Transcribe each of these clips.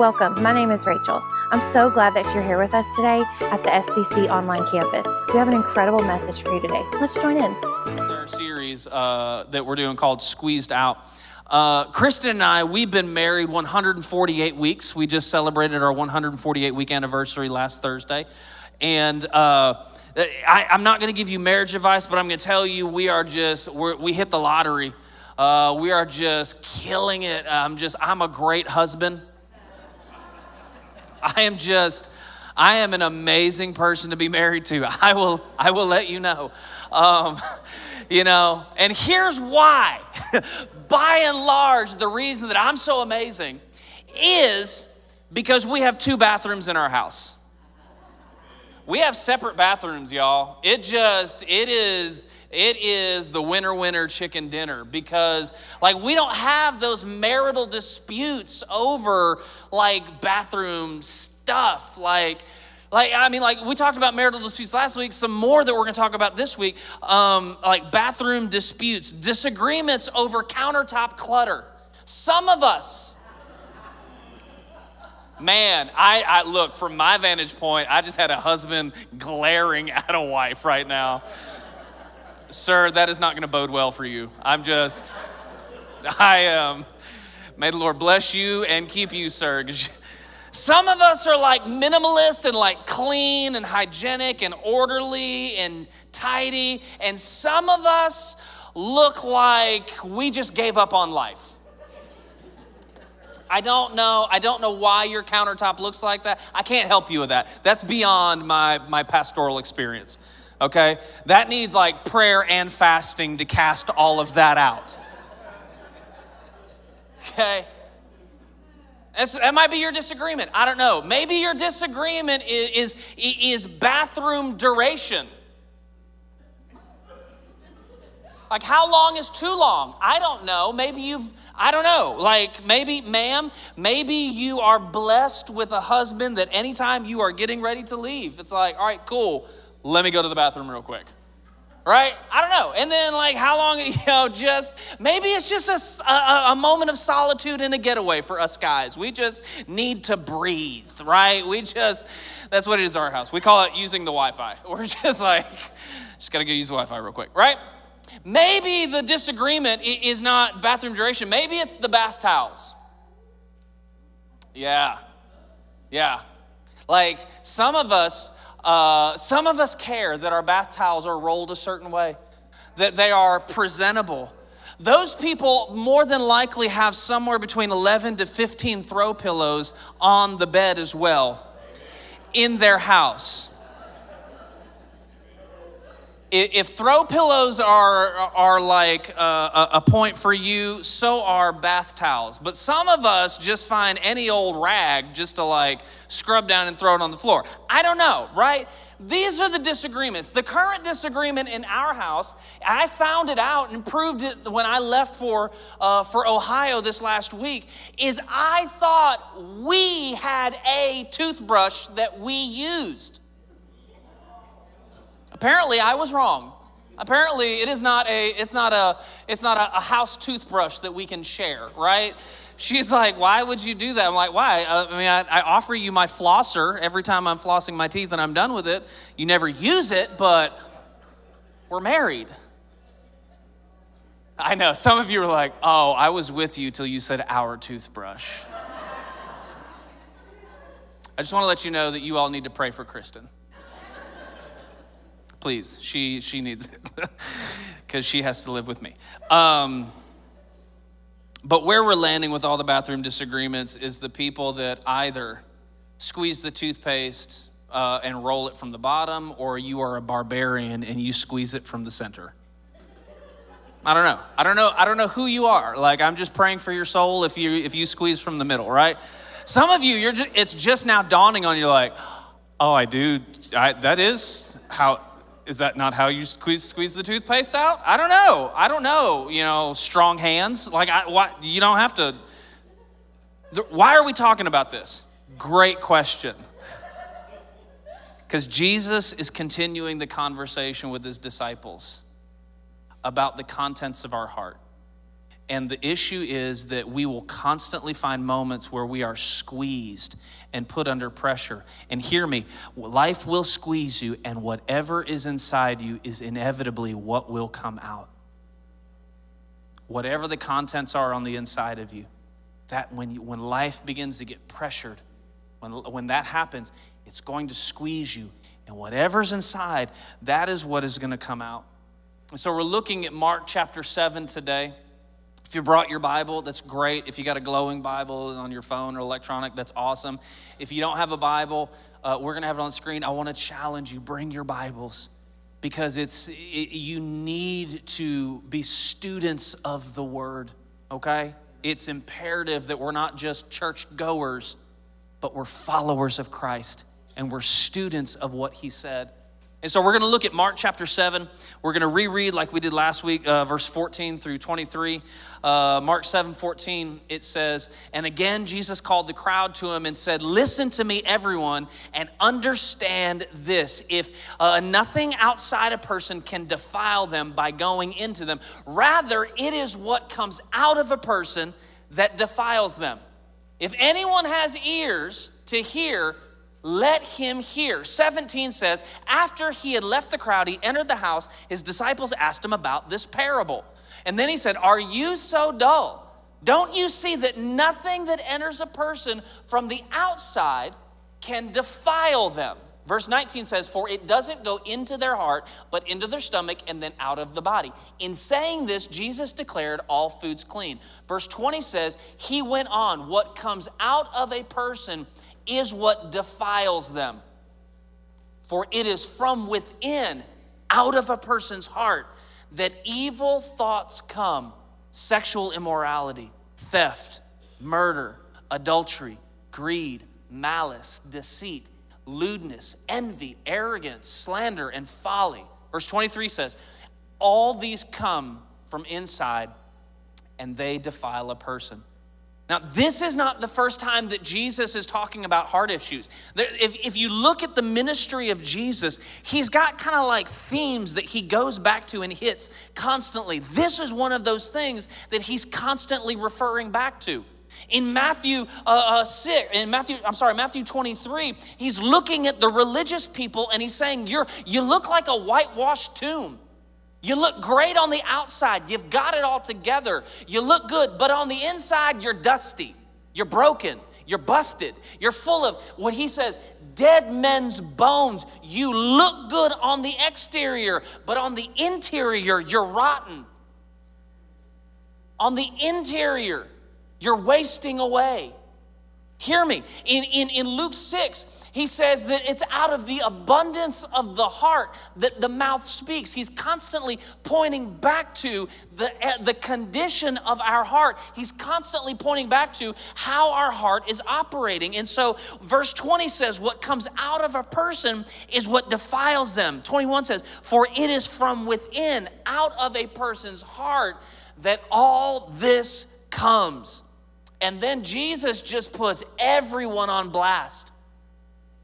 Welcome, my name is Rachel. I'm so glad that you're here with us today at the SCC online campus. We have an incredible message for you today. Let's join in. It's our series that we're doing called Squeezed Out. Kristen and I, we've been married 148 weeks. We just celebrated our 148 week anniversary last Thursday. And I'm not gonna give you marriage advice, but I'm gonna tell you we hit the lottery. We are just killing it. I'm a great husband. I am an amazing person to be married to. I will let you know. And here's why. By and large, the reason that I'm so amazing is because we have 2 bathrooms in our house. We have separate bathrooms, y'all. It is the winner chicken dinner because we don't have those marital disputes over bathroom stuff. We talked about marital disputes last week, some more that we're gonna talk about this week, bathroom disputes, disagreements over countertop clutter. Some of us, man, I look, from my vantage point, I just had a husband glaring at a wife right now. Sir, that is not gonna bode well for you. May the Lord bless you and keep you, sir. Some of us are minimalist and clean and hygienic and orderly and tidy. And some of us look like we just gave up on life. I don't know why your countertop looks like that. I can't help you with that. That's beyond my pastoral experience, okay? That needs prayer and fasting to cast all of that out, okay? That might be your disagreement. I don't know. Maybe your disagreement is bathroom duration. How long is too long? I don't know. I don't know. Maybe, ma'am, maybe you are blessed with a husband that anytime you are getting ready to leave, it's all right, cool. Let me go to the bathroom real quick. Right? I don't know. And then how long, maybe it's just a moment of solitude and a getaway for us guys. We just need to breathe, right? That's what it is at our house. We call it using the Wi-Fi. We're just gotta go use the Wi-Fi real quick, right? Maybe the disagreement is not bathroom duration. Maybe it's the bath towels. Yeah. Some of us care that our bath towels are rolled a certain way, that they are presentable. Those people more than likely have somewhere between 11 to 15 throw pillows on the bed as well in their house. If throw pillows are a point for you, so are bath towels. But some of us just find any old rag just to scrub down and throw it on the floor. I don't know, right? These are the disagreements. The current disagreement in our house, I found it out and proved it when I left for Ohio this last week, is I thought we had a toothbrush that we used. Apparently, I was wrong. Apparently, it's not a house toothbrush that we can share, right? She's like, why would you do that? I'm like, why? I offer you my flosser every time I'm flossing my teeth and I'm done with it. You never use it, but we're married. I know, some of you are like, oh, I was with you till you said our toothbrush. I just want to let you know that you all need to pray for Kristen. Please, she needs it because she has to live with me. But where we're landing with all the bathroom disagreements is the people that either squeeze the toothpaste and roll it from the bottom, or you are a barbarian and you squeeze it from the center. I don't know who you are. I'm just praying for your soul if you squeeze from the middle, right? Some of you, it's just now dawning on you oh, I do. That is how. Is that not how you squeeze the toothpaste out? I don't know. Strong hands. Why, you don't have to. Why are we talking about this? Great question. Because Jesus is continuing the conversation with his disciples about the contents of our heart. And the issue is that we will constantly find moments where we are squeezed and put under pressure. And hear me, life will squeeze you, and whatever is inside you is inevitably what will come out. Whatever the contents are on the inside of you, that when life begins to get pressured, when that happens, it's going to squeeze you. And whatever's inside, that is what is going to come out. And so we're looking at Mark chapter 7 today. If you brought your Bible, that's great. If you got a glowing Bible on your phone or electronic, that's awesome. If you don't have a Bible, we're going to have it on the screen. I want to challenge you, bring your Bibles, because you need to be students of the Word, okay? It's imperative that we're not just church goers, but we're followers of Christ, and we're students of what He said. And so we're going to look at Mark chapter 7. We're going to reread like we did last week, verse 14 through 23. Mark 7:14, it says, "And again Jesus called the crowd to him and said, 'Listen to me, everyone, and understand this. If nothing outside a person can defile them by going into them, rather it is what comes out of a person that defiles them. If anyone has ears to hear, let him hear.'" 17 says, "After he had left the crowd, he entered the house. His disciples asked him about this parable. And then he said, 'Are you so dull? Don't you see that nothing that enters a person from the outside can defile them?' Verse 19 says, 'For it doesn't go into their heart, but into their stomach and then out of the body.' In saying this, Jesus declared all foods clean." Verse 20 says, he went on, "What comes out of a person is what defiles them. For it is from within, out of a person's heart, that evil thoughts come: sexual immorality, theft, murder, adultery, greed, malice, deceit, lewdness, envy, arrogance, slander, and folly." Verse 23 says, "All these come from inside, and they defile a person." Now, this is not the first time that Jesus is talking about heart issues. If you look at the ministry of Jesus, he's got kind of like themes that he goes back to and hits constantly. This is one of those things that he's constantly referring back to. In Matthew 23, he's looking at the religious people and he's saying, you look like a whitewashed tomb. You look great on the outside. You've got it all together. You look good, but on the inside, you're dusty. You're broken. You're busted. You're full of what he says, dead men's bones. You look good on the exterior, but on the interior, you're rotten. On the interior, you're wasting away. Hear me. In Luke 6, he says that it's out of the abundance of the heart that the mouth speaks. He's constantly pointing back to the condition of our heart. He's constantly pointing back to how our heart is operating. And so verse 20 says, what comes out of a person is what defiles them. 21 says, "For it is from within, out of a person's heart, that all this comes." And then Jesus just puts everyone on blast.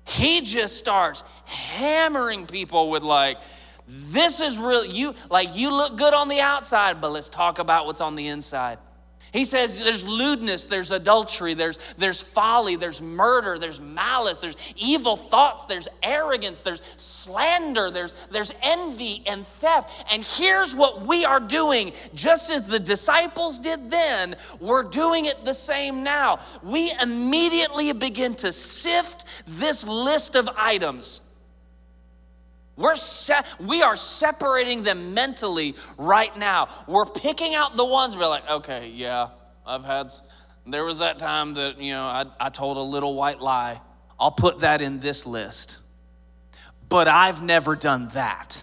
He just starts hammering people with this is real. You look good on the outside, but let's talk about what's on the inside. He says there's lewdness, there's adultery, there's folly, there's murder, there's malice, there's evil thoughts, there's arrogance, there's slander, there's envy and theft. And here's what we are doing. Just as the disciples did then, we're doing it the same now. We immediately begin to sift this list of items. We are separating them mentally right now. We're picking out the ones we're like, okay, yeah, there was that time that, I told a little white lie. I'll put that in this list. But I've never done that.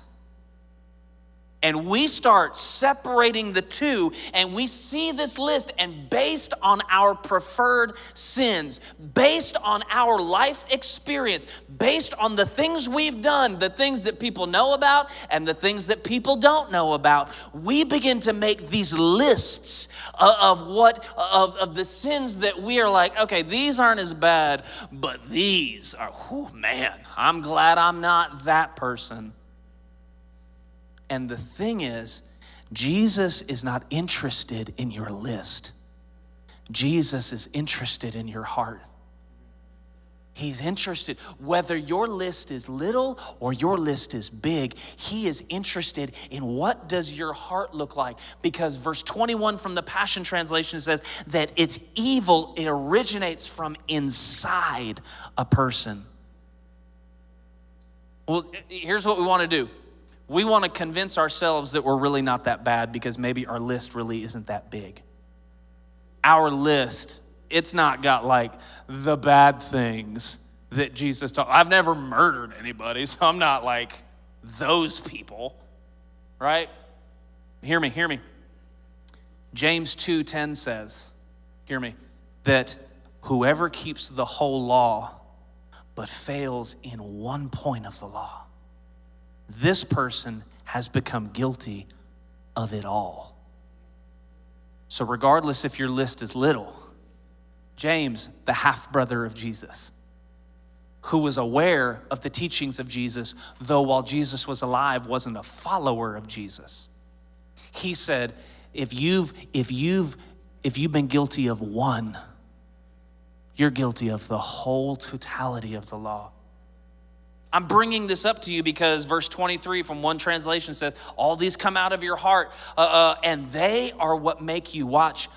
And we start separating the two, and we see this list, and based on our preferred sins, based on our life experience, based on the things we've done, the things that people know about and the things that people don't know about, we begin to make these lists of the sins that we are like, okay, these aren't as bad, but these are, man, I'm glad I'm not that person. And the thing is, Jesus is not interested in your list. Jesus is interested in your heart. He's interested, whether your list is little or your list is big, he is interested in what does your heart look like. Because verse 21 from the Passion Translation says that it's evil, it originates from inside a person. Well, here's what we want to do. We want to convince ourselves that we're really not that bad because maybe our list really isn't that big. Our list, it's not got like the bad things that Jesus taught. I've never murdered anybody, so I'm not like those people, right? Hear me. James 2:10 says, hear me, that whoever keeps the whole law but fails in one point of the law, this person has become guilty of it all. So regardless if your list is little, James, the half-brother of Jesus, who was aware of the teachings of Jesus, though while Jesus was alive, wasn't a follower of Jesus. He said, if you've been guilty of one, you're guilty of the whole totality of the law. I'm bringing this up to you because verse 23 from one translation says, all these come out of your heart, and they are what make you, watch,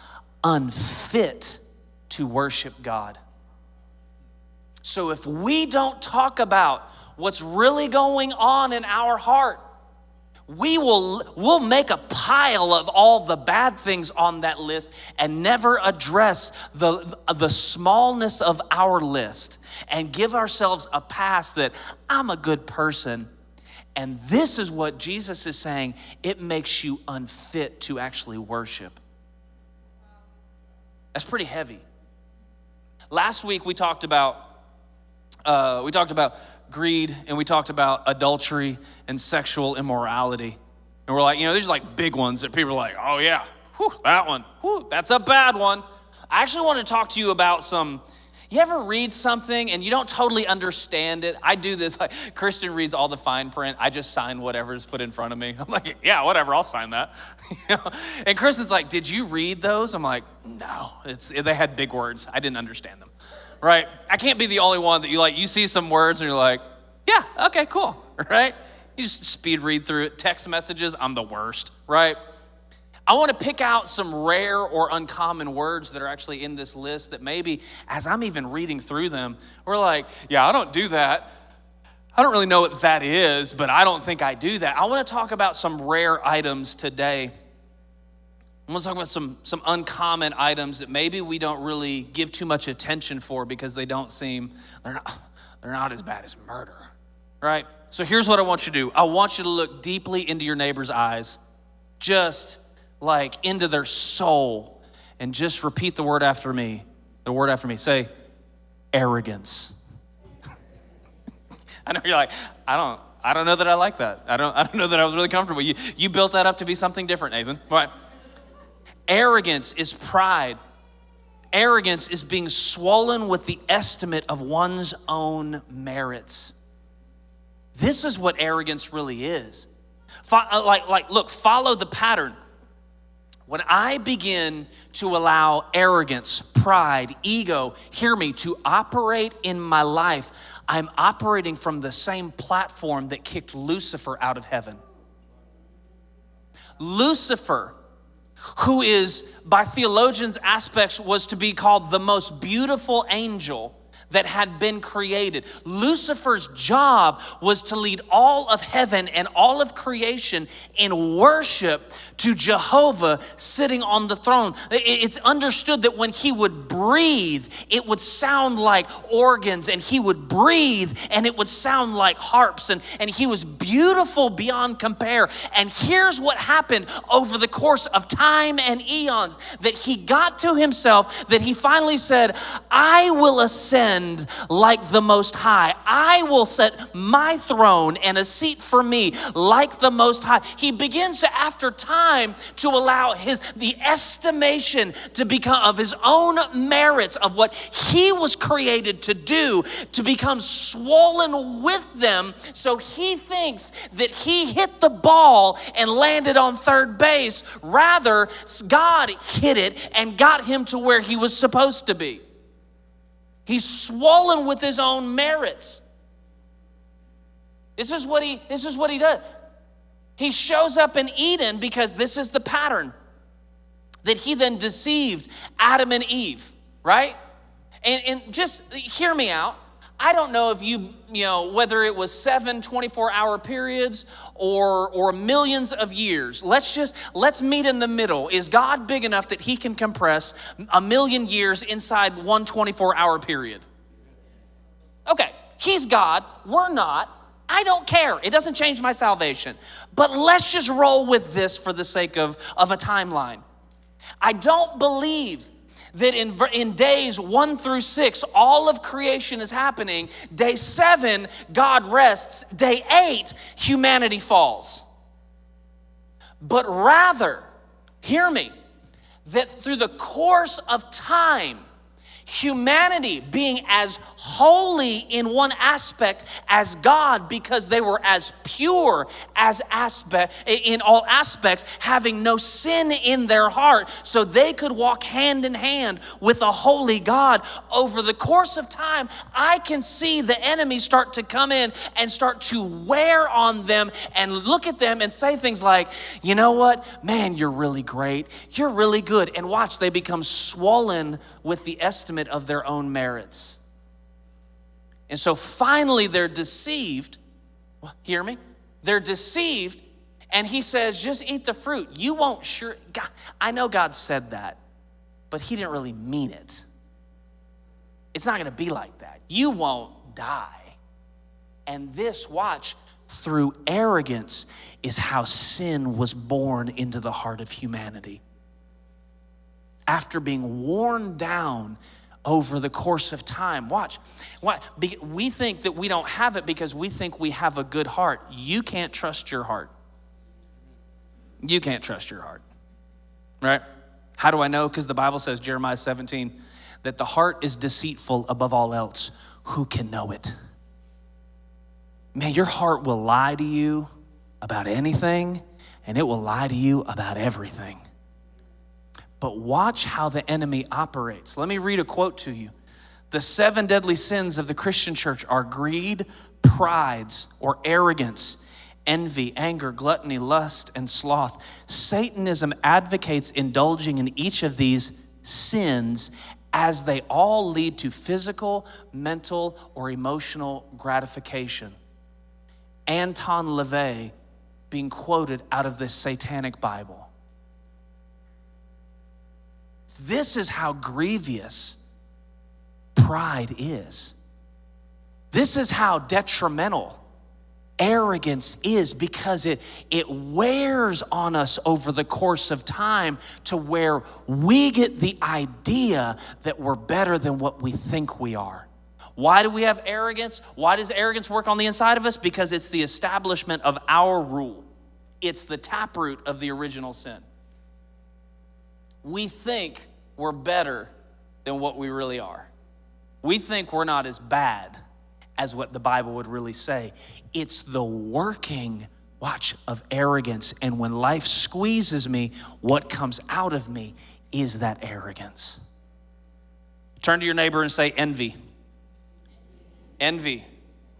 unfit to worship God. So if we don't talk about what's really going on in our heart, we'll make a pile of all the bad things on that list and never address the smallness of our list and give ourselves a pass that I'm a good person. And this is what Jesus is saying. It makes you unfit to actually worship. That's pretty heavy. Last week we talked about greed, and we talked about adultery and sexual immorality. And we're like, there's like big ones that people are like, oh yeah, that one, that's a bad one. I actually want to talk to you about you ever read something and you don't totally understand it? I do this, like Kristen reads all the fine print. I just sign whatever's put in front of me. I'm like, yeah, whatever, I'll sign that. And Kristen's like, did you read those? I'm like, no, they had big words. I didn't understand them. Right? I can't be the only one that you see some words and you're like, yeah, okay, cool, right? You just speed read through it. Text messages, I'm the worst, right? I want to pick out some rare or uncommon words that are actually in this list that maybe as I'm even reading through them, we're like, yeah, I don't do that. I don't really know what that is, but I don't think I do that. I want to talk about some rare items today. I'm going to talk about some uncommon items that maybe we don't really give too much attention for because they're not as bad as murder, right? So here's what I want you to do. I want you to look deeply into your neighbor's eyes, just like into their soul, and just repeat the word after me. The word after me. Say, arrogance. I know you're like, I don't know that I like that. I don't know that I was really comfortable. You built that up to be something different, Nathan. All right. Arrogance is pride. Arrogance is being swollen with the estimate of one's own merits. This is what arrogance really is. Look, follow the pattern. When I begin to allow arrogance, pride, ego, hear me, to operate in my life, I'm operating from the same platform that kicked Lucifer out of heaven. Lucifer, who is, by theologians' aspects, was to be called the most beautiful angel that had been created. Lucifer's job was to lead all of heaven and all of creation in worship to Jehovah sitting on the throne. It's understood that when he would breathe, it would sound like organs, and he would breathe and it would sound like harps, and he was beautiful beyond compare. And here's what happened over the course of time and eons, that he got to himself, that he finally said, I will ascend ascend like the Most High. I will set my throne and a seat for me like the Most High. He begins to, after time, to allow the estimation to become of his own merits of what he was created to do, to become swollen with them. So he thinks that he hit the ball and landed on third base. Rather, God hit it and got him to where he was supposed to be. He's swollen with his own merits. This is what he does. He shows up in Eden because this is the pattern that he then deceived Adam and Eve, right? And just hear me out. I don't know if you know, whether it was 7 24-hour periods or millions of years. Let's meet in the middle. Is God big enough that he can compress 1,000,000 years inside one 24-hour period? Okay, he's God, we're not. I don't care. It doesn't change my salvation. But let's just roll with this for the sake of a timeline. I don't believe that in days 1 through 6, all of creation is happening. Day 7, God rests. Day 8, humanity falls. But rather, hear me, that through the course of time, humanity being as holy in one aspect as God, because they were as pure as in all aspects, having no sin in their heart, so they could walk hand in hand with a holy God. Over the course of time, I can see the enemy start to come in and start to wear on them and look at them and say things like, you know what, man, you're really great, you're really good. And watch, they become swollen with the estimate of their own merits. And so finally they're deceived. Hear me? They're deceived, and he says, just eat the fruit. You won't God, I know God said that, but he didn't really mean it. It's not going to be like that. You won't die. And this, watch, through arrogance is how sin was born into the heart of humanity. After being worn down over the course of time. Watch. We think that we don't have it because we think we have a good heart. You can't trust your heart. You can't trust your heart, right? How do I know? Because the Bible says, Jeremiah 17, that the heart is deceitful above all else. Who can know it? Man, your heart will lie to you about anything, and it will lie to you about everything. But watch how the enemy operates. Let me read a quote to you. The 7 deadly sins of the Christian church are greed, pride, or arrogance, envy, anger, gluttony, lust, and sloth. Satanism advocates indulging in each of these sins as they all lead to physical, mental, or emotional gratification. Anton LaVey being quoted out of this satanic Bible. This is how grievous pride is. This is how detrimental arrogance is, because it wears on us over the course of time to where we get the idea that we're better than what we think we are. Why do we have arrogance? Why does arrogance work on the inside of us? Because it's the establishment of our rule. It's the taproot of the original sin. We think we're better than what we really are. We think we're not as bad as what the Bible would really say. It's the working, watch, of arrogance. And when life squeezes me, what comes out of me is that arrogance. Turn to your neighbor and say envy. Envy.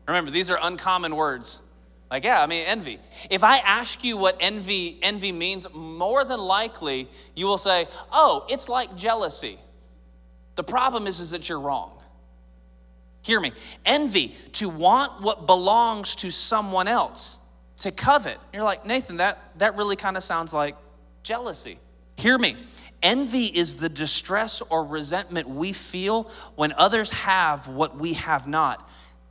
Remember, these are uncommon words. Like, yeah, I mean, envy. If I ask you what envy means, more than likely you will say, oh, it's like jealousy. The problem is that you're wrong. Hear me. Envy, to want what belongs to someone else, to covet. You're like, Nathan, that really kind of sounds like jealousy. Hear me. Envy is the distress or resentment we feel when others have what we have not.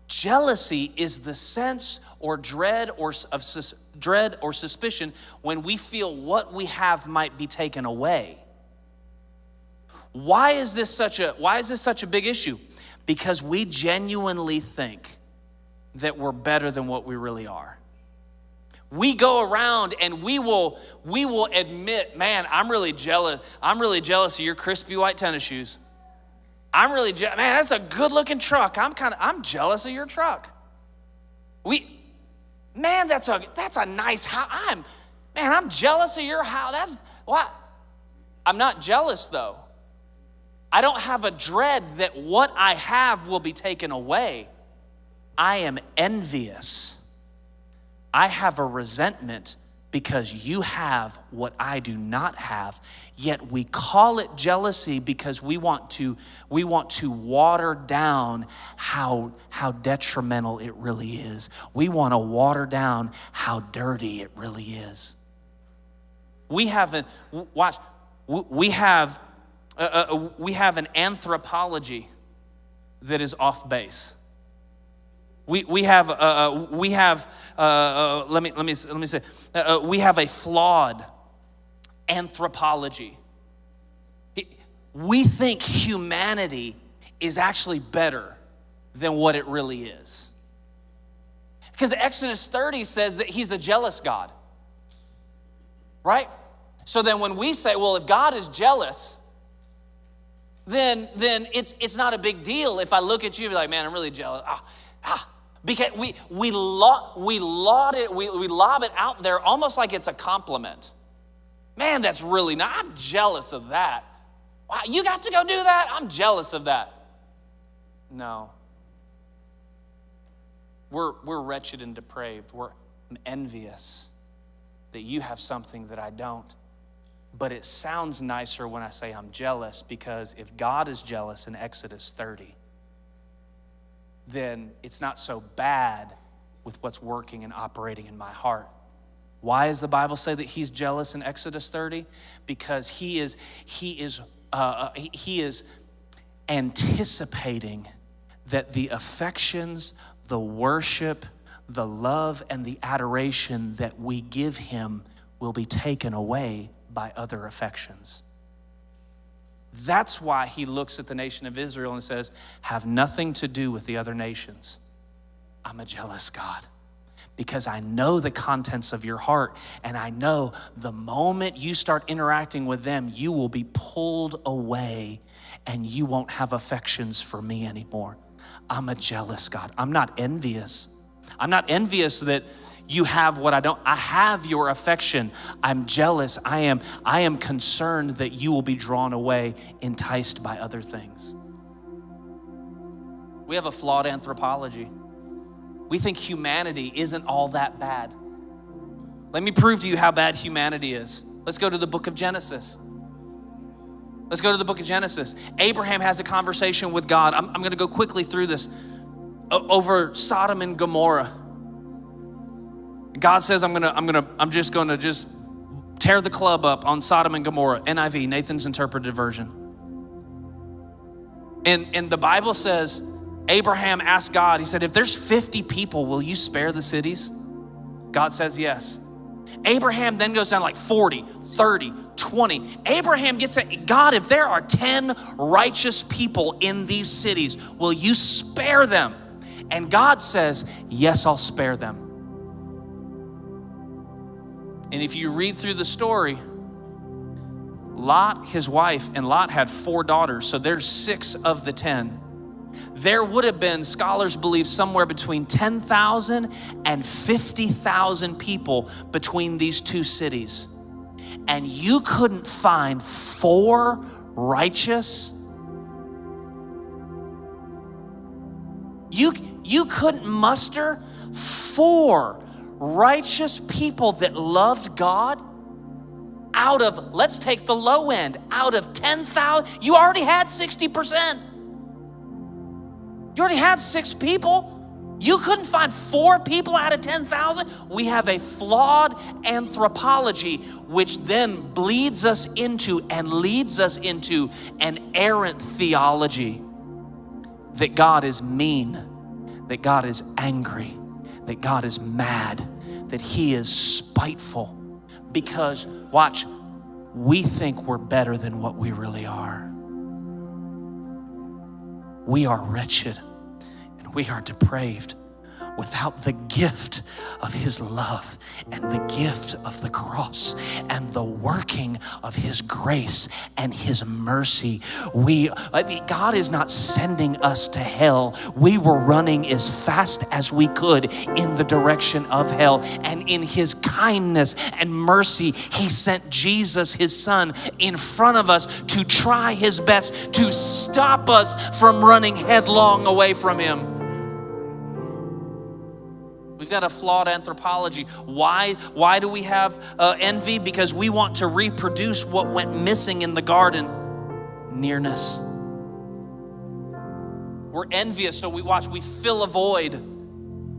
Jealousy is the sense or dread or suspicion when we feel what we have might be taken away. Why is this such a big issue? because we genuinely think that we're better than what we really are. We go around and we will admit, man, I'm really jealous of your crispy white tennis shoes. Man, that's a good looking truck. I'm jealous of your truck. That's a nice house. I'm jealous of your house. That's what. I'm not jealous though. I don't have a dread that what I have will be taken away. I am envious. I have a resentment because you have what I do not have. Yet we call it jealousy because we want to water down how detrimental it really is. We want to water down how dirty it really is. We have an anthropology that is off base. We have a flawed anthropology. We think humanity is actually better than what it really is. Because Exodus 30 says that he's a jealous God, right? So then when we say, well, if God is jealous, then it's not a big deal if I look at you and be like, man, I'm really jealous. Because we lob it out there almost like it's a compliment. Man, that's really nice. I'm jealous of that. Wow, you got to go do that? I'm jealous of that. No. We're wretched and depraved. I'm envious that you have something that I don't. But it sounds nicer when I say I'm jealous, because if God is jealous in Exodus 30, then it's not so bad with what's working and operating in my heart. Why does the Bible say that he's jealous in Exodus 30? Because he is anticipating that the affections, the worship, the love, and the adoration that we give him will be taken away by other affections. That's why he looks at the nation of Israel and says, have nothing to do with the other nations. I'm a jealous God, because I know the contents of your heart, and I know the moment you start interacting with them, you will be pulled away and you won't have affections for me anymore. I'm a jealous God. I'm not envious. I'm not envious that you have what I don't. I have your affection. I'm jealous. I am concerned that you will be drawn away, enticed by other things. We have a flawed anthropology. We think humanity isn't all that bad. Let me prove to you how bad humanity is. Let's go to the book of Genesis. Let's go to the book of Genesis. Abraham has a conversation with God. I'm going to go quickly through this. Over Sodom and Gomorrah. God says, I'm just going to tear the club up on Sodom and Gomorrah. NIV, Nathan's interpreted version. And the Bible says, Abraham asked God, he said, if there's 50 people, will you spare the cities? God says yes. Abraham then goes down like 40, 30, 20. Abraham gets it. God, if there are 10 righteous people in these cities, will you spare them? And God says, yes, I'll spare them. And if you read through the story, Lot, his wife, and Lot had 4 daughters, so there's 6 of the 10. There would have been, scholars believe, somewhere between 10,000 and 50,000 people between these 2 cities. And you couldn't find 4 righteous. You couldn't muster 4 righteous people that loved God out of, let's take the low end, out of 10,000. You already had 60%. You already had 6 people. You couldn't find 4 people out of 10,000. We have a flawed anthropology, which then bleeds us into and leads us into an errant theology that God is mean, that God is angry, that God is mad, that he is spiteful. Because, watch, we think we're better than what we really are. we are wretched and we are depraved without the gift of his love and the gift of the cross and the working of his grace and his mercy. God is not sending us to hell. We were running as fast as we could in the direction of hell. And in his kindness and mercy, he sent Jesus, his son, in front of us to try his best to stop us from running headlong away from him. We've got a flawed anthropology. Why do we have envy? Because we want to reproduce what went missing in the garden: nearness. We're envious, so we fill a void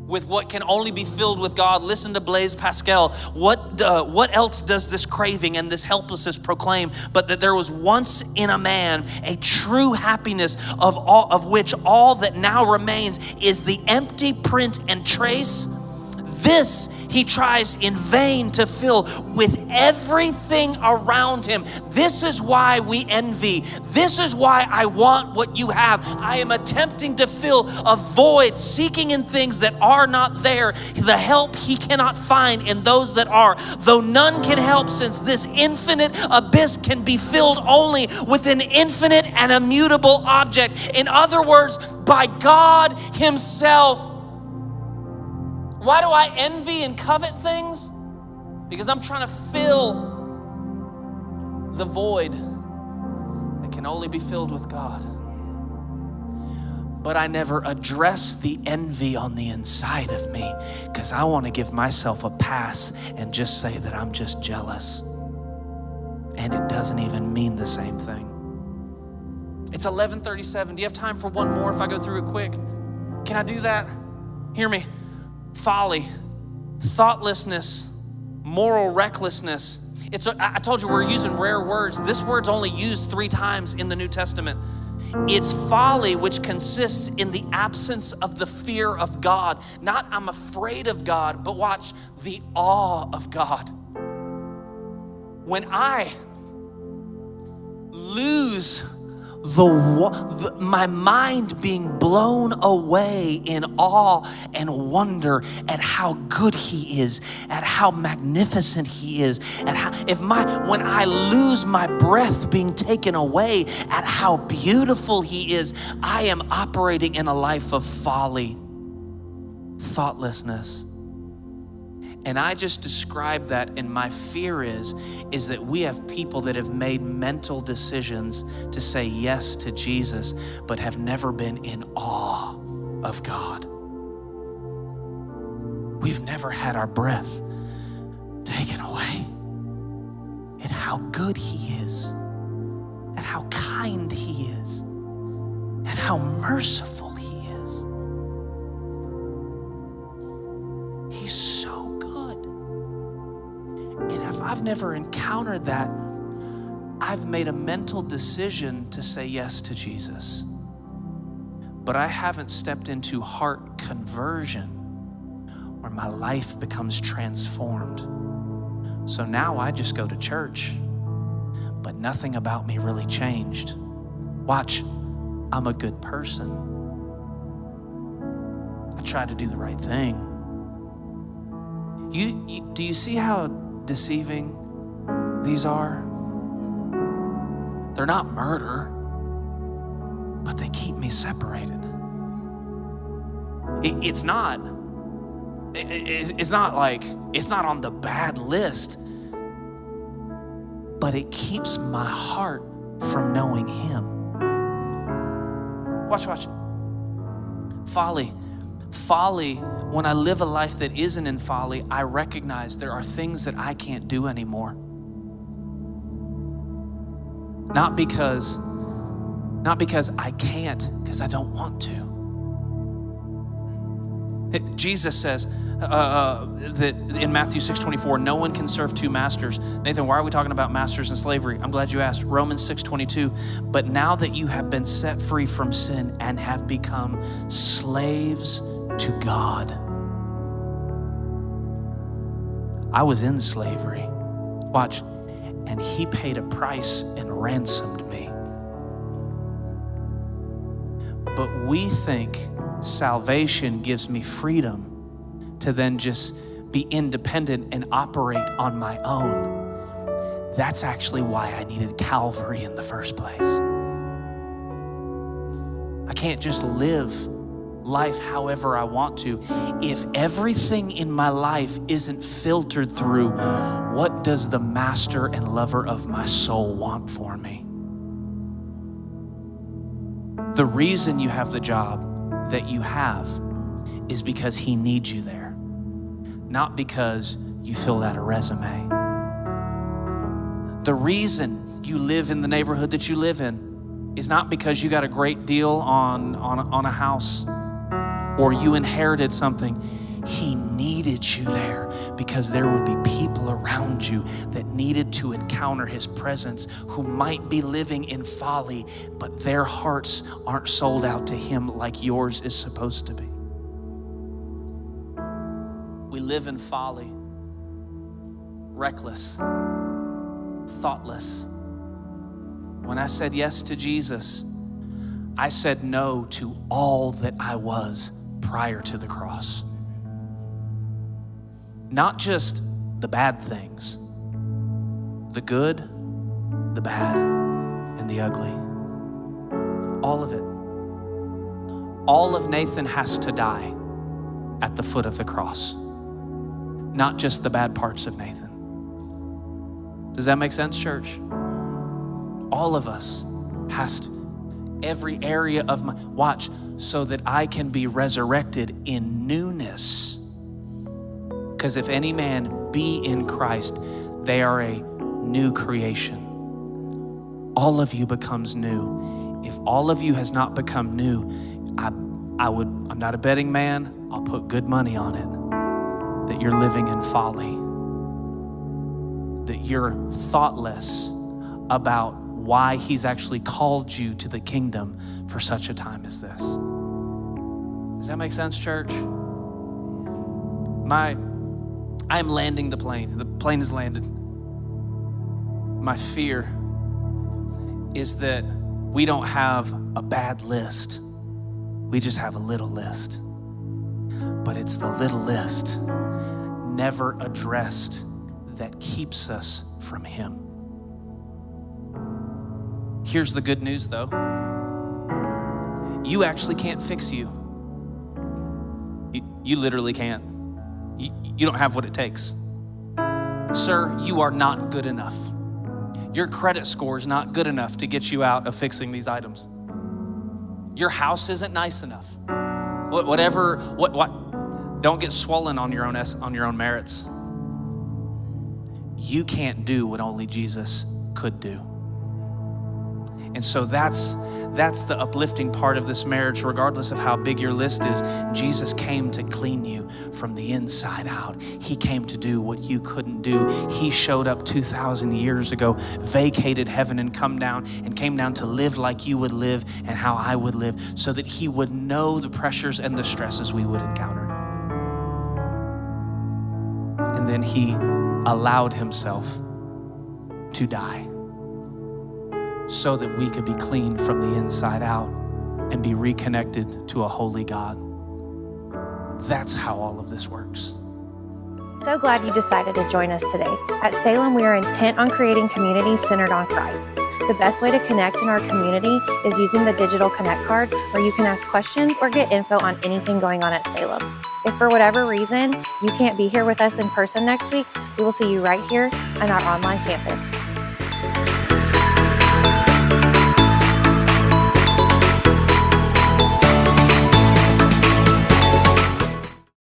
with what can only be filled with God. Listen to Blaise Pascal. What else does this craving and this helplessness proclaim but that there was once in a man a true happiness of which all that now remains is the empty print and trace? This he tries in vain to fill with everything around him. This is why we envy. This is why I want what you have. I am attempting to fill a void, seeking in things that are not there, the help he cannot find in those that are, though none can help, since this infinite abyss can be filled only with an infinite and immutable object. In other words, by God himself. Why do I envy and covet things? Because I'm trying to fill the void that can only be filled with God. But I never address the envy on the inside of me because I want to give myself a pass and just say that I'm just jealous. And it doesn't even mean the same thing. It's 11:37. Do you have time for one more if I go through it quick? Can I do that? Hear me. Folly, thoughtlessness, moral recklessness. I told you we're using rare words. This word's only used 3 times in the New Testament. It's folly, which consists in the absence of the fear of God. Not I'm afraid of God, but watch, the awe of God. When I lose my mind being blown away in awe and wonder at how good he is, at how magnificent he is, when I lose my breath being taken away at how beautiful he is, I am operating in a life of folly, thoughtlessness. And I just described that, and my fear is that we have people that have made mental decisions to say yes to Jesus, but have never been in awe of God. We've never had our breath taken away at how good he is, at how kind he is, at how merciful he is. He's so And if I've never encountered that, I've made a mental decision to say yes to Jesus. But I haven't stepped into heart conversion where my life becomes transformed. So now I just go to church, but nothing about me really changed. Watch, I'm a good person. I try to do the right thing. Do you see how deceiving these are? They're not murder, but they keep me separated. It's not on the bad list, but it keeps my heart from knowing him. Watch. Folly, when I live a life that isn't in folly, I recognize there are things that I can't do anymore. Not because I can't, because I don't want to. Jesus says that in Matthew 6:24, no one can serve 2 masters. Nathan, why are we talking about masters and slavery? I'm glad you asked. Romans 6:22, but now that you have been set free from sin and have become slaves to God. I was in slavery. Watch. And he paid a price and ransomed me. But we think salvation gives me freedom to then just be independent and operate on my own. That's actually why I needed Calvary in the first place. I can't just live life however I want to if everything in my life isn't filtered through what does the master and lover of my soul want for me. The reason you have the job that you have is because he needs you there, not because you filled out a resume. The reason you live in the neighborhood that you live in is not because you got a great deal on a house or you inherited something. He needed you there because there would be people around you that needed to encounter his presence who might be living in folly, but their hearts aren't sold out to him like yours is supposed to be. We live in folly, reckless, thoughtless. When I said yes to Jesus, I said no to all that I was prior to the cross. Not just the bad things, the good, the bad, and the ugly. All of it. All of Nathan has to die at the foot of the cross. Not just the bad parts of Nathan. Does that make sense, church? All of us has to, every area of my, watch, so that I can be resurrected in newness. Because if any man be in Christ, they are a new creation. All of you becomes new. If all of you has not become new, I'm not a betting man, I'll put good money on it, that you're living in folly, that you're thoughtless about why he's actually called you to the kingdom for such a time as this. Does that make sense, church? I'm landing the plane. The plane has landed. My fear is that we don't have a bad list. We just have a little list. But it's the little list, never addressed, that keeps us from him. Here's the good news, though. You actually can't fix you. You literally can't. You don't have what it takes. Sir, you are not good enough. Your credit score is not good enough to get you out of fixing these items. Your house isn't nice enough. Don't get swollen on your own merits. You can't do what only Jesus could do. And so that's the uplifting part of this marriage, regardless of how big your list is. Jesus came to clean you from the inside out. He came to do what you couldn't do. He showed up 2,000 years ago, vacated heaven and came down to live like you would live and how I would live, so that he would know the pressures and the stresses we would encounter. And then he allowed himself to die, so that we could be clean from the inside out and be reconnected to a holy God. That's how all of this works. So glad you decided to join us today. At Salem, we are intent on creating communities centered on Christ. The best way to connect in our community is using the digital Connect card, where you can ask questions or get info on anything going on at Salem. If for whatever reason you can't be here with us in person next week, we will see you right here on our online campus.